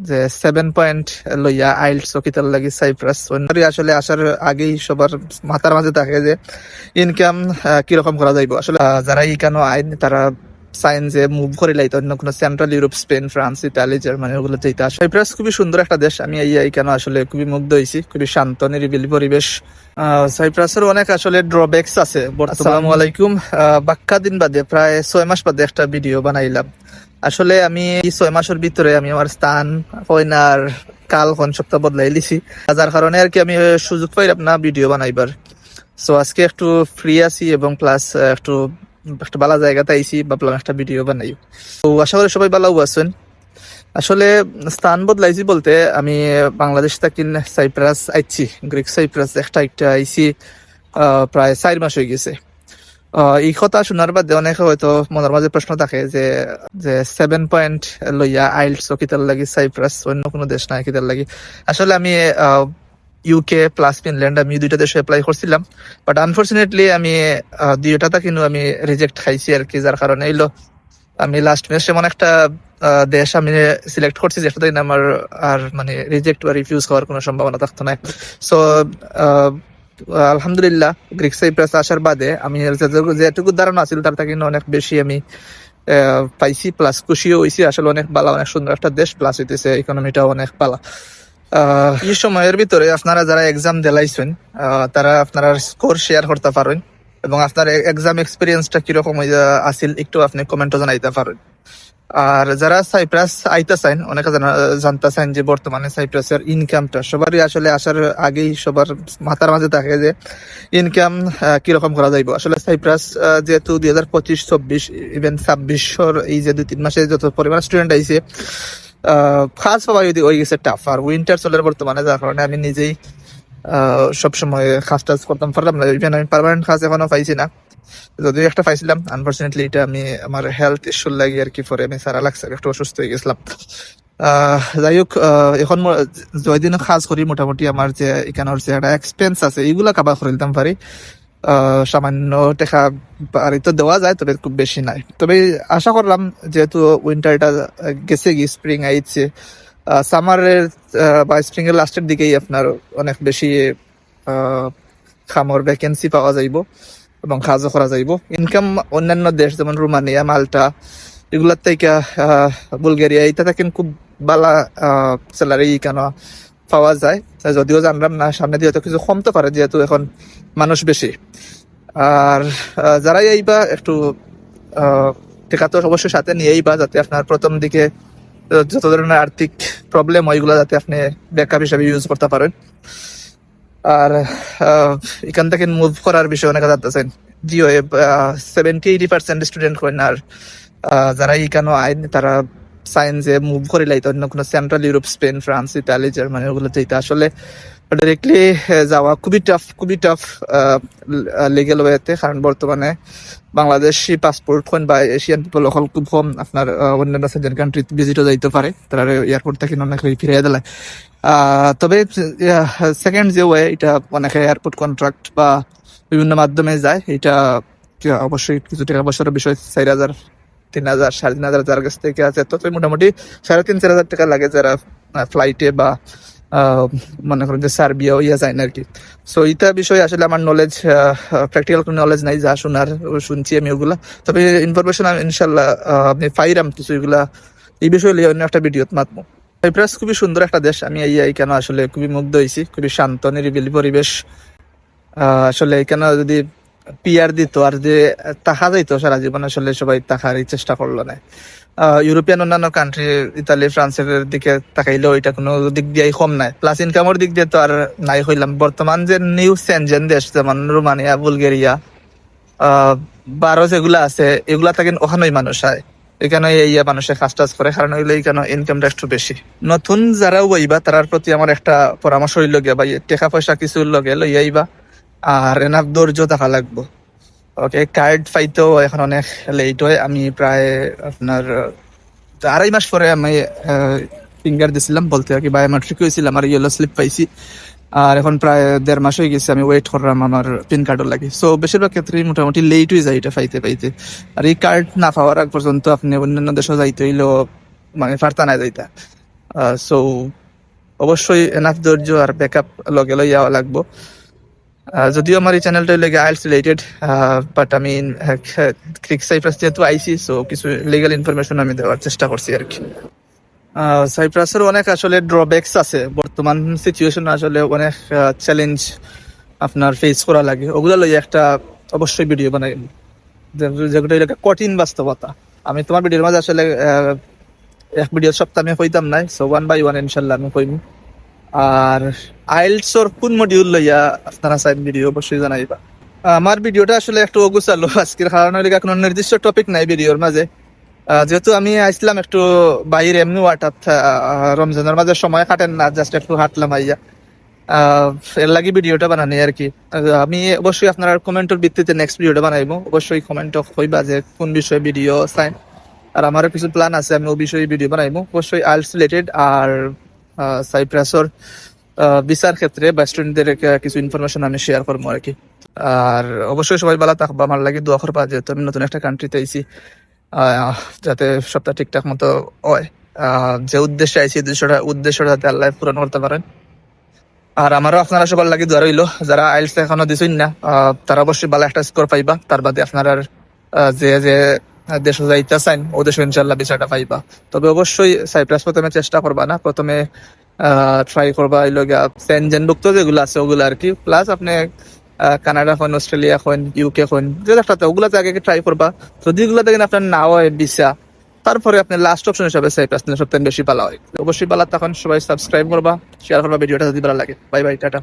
যে 7 পয়েন্ট লইয়া আইলস ও কিতার লাগি সাইপ্রাস আসলে আসার আগেই সবার মাথার মাঝে থাকে যে ইনকাম কিরকম করা যাইব। আসলে যারা ইকানো আইন তারা সাইন যে মুভ করে লাইতো অন্য কোনো central Europe, Spain, France, Italy, Germany ওগুলো যেতে আসে। সাইপ্রাস খুবই সুন্দর একটা দেশ। আমি এই কেন আসলে খুবই মুগ্ধ হয়েছি। খুবই শান্ত নিরিবিলি পরিবেশ। সাইপ্রাসের অনেক আসলে ড্রব্যাকস আছে। আসসালামু আলাইকুম। বাক্কা দিন বাদে প্রায় 6 মাস বাদে একটা ভিডিও বানাইলাম। আসলে আমি এই 6 মাসের ভিতরে আমি আমার স্থান কইনার কাল কোন সপ্তাহ বদলাই লিছি, যার কারণে আর কি আমি সুযোগ পাইলাম না ভিডিও বানাইবার। সো আজকে একটু ফ্রি আছি এবং প্লাস একটু একটা ভালো জায়গাতে আইছি, ভাবলাম একটা ভিডিও বানাই। তো আশা করি সবাই ভালো আছেন। আসলে স্থান বদলাইছি বলতে আমি বাংলাদেশ থেকে সাইপ্রাস আইছি, গ্রিক সাইপ্রাস একটা আইছি প্রায় 4 মাস হয়ে গেছে। এই কথা শোনার বাদে অনেকে হয়তো মনের মাঝে প্রশ্ন থাকে যে যে 7 পয়েন্ট লইয়া আইলস ও কিতার লাগি সাইপ্রাস, অন্য কোনো দেশ নাই কিতার লাগি। আসলে আমি ইউকে প্লাস ফিনল্যান্ড আমি দুইটা দেশে অ্যাপ্লাই করছিলাম, বাট আনফরচুনেটলি আমি দুইটাতে কিন্তু আমি রিজেক্ট খাইছি আর কি। যার কারণে এইলো আমি লাস্ট মেস এমন একটা দেশ আমি সিলেক্ট করছি যেটাতে আমার আর মানে রিজেক্ট বা রিফিউজ হওয়ার কোনো সম্ভাবনা থাকতো না। সো আলহামদুলিল্লাহ গ্রিক সাইপ্রাস আসার বাদে আমি যেটুকু ধারণা ছিল তার থেকে অনেক বেশি আমি পাইছি, প্লাস খুশিও হয়েছি। আসলে অনেক ভালো, অনেক সুন্দর একটা দেশ, প্লাস হইতেছে ইকোনমিটাও অনেক ভালো। এই সময়ের ভিতরে আপনারা যারা এক্সাম দিলাইছেন তারা আপনারা স্কোর শেয়ার করতে পারেন এবং আপনার এক্সাম এক্সপিরিয়েন্সটা কিরকম আছিল একটু আপনি কমেন্টও জানাইতে পারেন। আর যারা সাইপ্রাস আইতা চান, অনেকে জানতে চান যে বর্তমানে সাইপ্রাসের ইনকামটা সবারই আসলে আসার আগেই সবার মাথার মাঝে থাকে যে ইনকাম কিরকম করা যাইব। আসলে সাইপ্রাস যেহেতু 2025-26 ইভেন 26 এই যে 2-3 মাসে যত পরিমাণ স্টুডেন্ট আইছে, কাজ পাওয়া যদি হয়ে গেছে টাফ। আর উইন্টার চলে বর্তমানে, যার কারণে আমি নিজেই সবসময় কাজ টাজ করতাম পারলাম না। ইভেন আমি পার্মানেন্ট কাজ এখনো পাইছি না, যদিও একটা পাইছিলাম। আনফর্চুনেটলি এটা আমি আমার হেলথ ইস্যুর লাগি আর কি পরে আমি সারা লাগছে, একটু অসুস্থ হয়ে গেছিলাম। যাই হোক, এখন যদিন কাজ করি মোটামুটি আমার যে এখানের যে একটা এক্সপেন্স আছে এগুলা কাবার করে দিতাম পারি। সামান্য টাকা বাড়িতে দেওয়া যায়, তবে খুব বেশি নাই। তবে আশা করলাম যেহেতু উইন্টারটা গেছে গিয়ে স্প্রিং আইছে, সামারের বা স্প্রিং এর লাস্টের দিকেই আপনার অনেক বেশি খামর ভ্যাকেন্সি পাওয়া যাইব এবং কাজও করা যাইব। ইনকাম অন্যান্য দেশ যেমন রোমানিয়া, মাল্টা এগুলার থেকে বুলগেরিয়া এটা থেকে খুব ভালো স্যালারি কেন পাওয়া যায়, যদিও জানলাম না সামনে দিয়ে কিছু কমতে পারে যেহেতু এখন মানুষ বেশি। আর যারাই এইবা একটু টেকা তো অবশ্যই সাথে নিয়েই বা, যাতে আপনার প্রথম দিকে যত ধরনের আর্থিক প্রবলেম হয় এগুলো যাতে আপনি ব্যাকআপ হিসাবে ইউজ করতে পারেন। আর এখান থেকে মুভ করার বিষয়ে অনেকে জানতেছেন। জিও 70-80% স্টুডেন্ট করেন। আর যারা এখানে আইন তারা সাইন যে মুভ করে লাইতো অন্য কোনো central Europe, Spain, France, Italy, Germany ওগুলো যেতে আসলে ডিরেক্টলি যাওয়া খুবই টাফ লিগেল ওয়েতে। কারণ বর্তমানে বাংলাদেশি পাসপোর্ট বা এশিয়ান পিপল খুব কম আপনার অন্যান্য সার্জেন কান্ট্রি ভিজিটও যাইতে পারে, তারা এয়ারপোর্ট থেকে অনেক ফিরিয়ে দেয়। তবে সেকেন্ড যে ওয়ে, এটা অনেকে এয়ারপোর্ট কন্ট্রাক্ট বা বিভিন্ন মাধ্যমে যায়। এটা অবশ্যই কিছু টাকা পয়সার বিষয়। 4,000, 3,000, 3,500 যার কাছ থেকে আছে, তত মোটামুটি 3,500-4,000 টাকা লাগে যারা ফ্লাইটে বা মনে করেন যে সার্বিয়া ইয়া যায় না আর কি। সো এটা বিষয়ে আসলে আমার নলেজ, প্র্যাকটিক্যাল কোনো নলেজ নাই। যা শুনছি আমি ওগুলা, তবে ইনফরমেশন আমি ইনশাল্লাহ আপনি পাইরাম কিছু এগুলা এই বিষয়ে অন্য একটা ভিডিওত মাতবো। সাইপ্রাস খুবই সুন্দর একটা দেশ। আমি এই কেন আসলে খুবই মুগ্ধ হয়েছি। খুবই শান্ত নিরিবিলি পরিবেশ। আসলে এখানে যদি পিআর দিত আর যে টাকা যাইতো সারা জীবন, আসলে সবাই টাকার চেষ্টা করলো না। ইউরোপিয়ান অন্যান্য কান্ট্রি, ইতালি, ফ্রান্সের দিকে তাকাইলেও এটা কোনো দিক দিয়ে কম নাই। প্লাস ইনকামের দিক দিয়ে তো আর নাই হইলাম। বর্তমান যে নিউ সেনজেন দেশ যেমন রোমানিয়া, বুলগেরিয়া, ভারত যেগুলা আছে এগুলা থেকে ওখানেই মানুষ হয়। এখানে মানুষের কাজ টাজ করে, কারণ হইলে এখানে ইনকামটা একটু বেশি। নতুন যারা ওইবা তার প্রতি আমার একটা পরামর্শ হইল গিয়া ভাই, টাকা পয়সা কিছু লগে লইয়াইবা আর এনাফ ধৈর্য থাকা লাগবো। ওকে, কার্ড পাইতেও এখন অনেক লেট হয়। আমি প্রায় আপনার 2.5 মাস পরে আমি ফিঙ্গার দিছিলাম, বলতে আর কি বায়োমেট্রিক হয়েছিলাম আর ইয়েলো স্লিপ পাইছি। আর এখন প্রায় 1.5 মাস হয়ে গেছে আমি ওয়েট করলাম আমার পিন কার্ডও লাগে। সো বেশিরভাগ ক্ষেত্রেই মোটামুটি লেট হয়ে যায় এটা পাইতে। আর এই কার্ড না পাওয়ার আগ পর্যন্ত আপনি অন্যান্য দেশে যাইতে হইলেও মানে পারতা না যাইতা। সো অবশ্যই এনাফ ধৈর্য আর ব্যাকআপ লগে লই যাওয়া লাগবো। যদিও আমার এই চ্যানেলটা লেগে আইএলস রিলেটেড, বাট আমি সাইপ্রাস যেহেতু আইসি, সো কিছু লিগাল ইনফরমেশন আমি দেওয়ার চেষ্টা করছি আর কি। সাইপ্রাসের অনেক আসলে ড্রব্যাকস আছে, বর্তমান সিচুয়েশন আসলে অনেক চ্যালেঞ্জ আপনার ফেস করা লাগে, ওগুলো লই একটা অবশ্যই ভিডিও বানাই, যেগুলো এলাকা কঠিন বাস্তবতা। আমি তোমার ভিডিওর মাঝে আসলে এক ভিডিও সপ্তাহ আমি কইতাম নাই, সো 1 বাই 1 ইনশাল্লাহ আমি কইম। আর আইএলটিএস কোন মডিউল লইয়া আপনারা চাই ভিডিও অবশ্যই জানাইবা। আমার ভিডিওটা আসলে একটু অগুচালো আজকের, কারণ হইলে কোনো নির্দিষ্ট টপিক নাই ভিডিওর মাঝে। যেহেতু আমি আসলাম একটু বাইরে এমনি হঠাৎ, রমজানের মাঝে সময় কাটেন না, জাস্ট একটু হাঁটলাম আইয়া, এর লাগি ভিডিওটা বানানি আর কি। আমি অবশ্যই আপনার কমেন্টের ভিত্তিতে নেক্সট ভিডিওটা বানাইবো, অবশ্যই কমেন্ট কইবা যে কোন বিষয়ে ভিডিও চাই। আর আমারও কিছু প্ল্যান আছে, আমি ওই বিষয়ে ভিডিও বানাইবো অবশ্যই আইএলটিএস রিলেটেড, আর সাইপ্রাসর ভিসার ক্ষেত্রে বা স্টুডেন্টদের কিছু ইনফরমেশন আমি শেয়ার করবো আর কি। আর অবশ্যই সবাই ভালো থাকবা, আমার লাগে দোয়া করবা, যেহেতু আমি নতুন একটা কান্ট্রিতে আইছি, যাতে সবটা ঠিকঠাক মতো হয়। যে উদ্দেশ্যে আইছি উদ্দেশ্যটা যাতে আল্লাহ পূরণ করতে পারেন। আর আমারও আপনারা সবার লাগে দোয়া রইলো, যারা আইএলটিএস এখনো দিছেন না তারা অবশ্যই ভালো একটা স্কোর পাইবা। তার বাদে আপনারা যে যে দেশে যাইতে চান ও দেশে ইনশাল্লাহ বিষয়টা পাইবা। তবে অবশ্যই সাইপ্রাস প্রথমে চেষ্টা করবা না, প্রথমে ট্রাই করবা এই লগা সেনজেনভুক্ত যেগুলো আছে ওগুলো আর কি। প্লাস আপনি কানাডা হন, অস্ট্রেলিয়া হন, ইউকে হন, যে একটাতে ওগুলাতে আগে ট্রাই করবা। যদি এগুলো দেখেন আপনার না হয় ভিসা, তারপরে আপনি লাস্ট অপশন হিসাবে সাইপ্রাস নিলে সবথেকে বেশি ভালো হয়। অবশ্যই ভালো তখন সবাই সাবস্ক্রাইব করবা, শেয়ার করবা ভিডিওটা যদি ভালো লাগে। Bye bye, tata.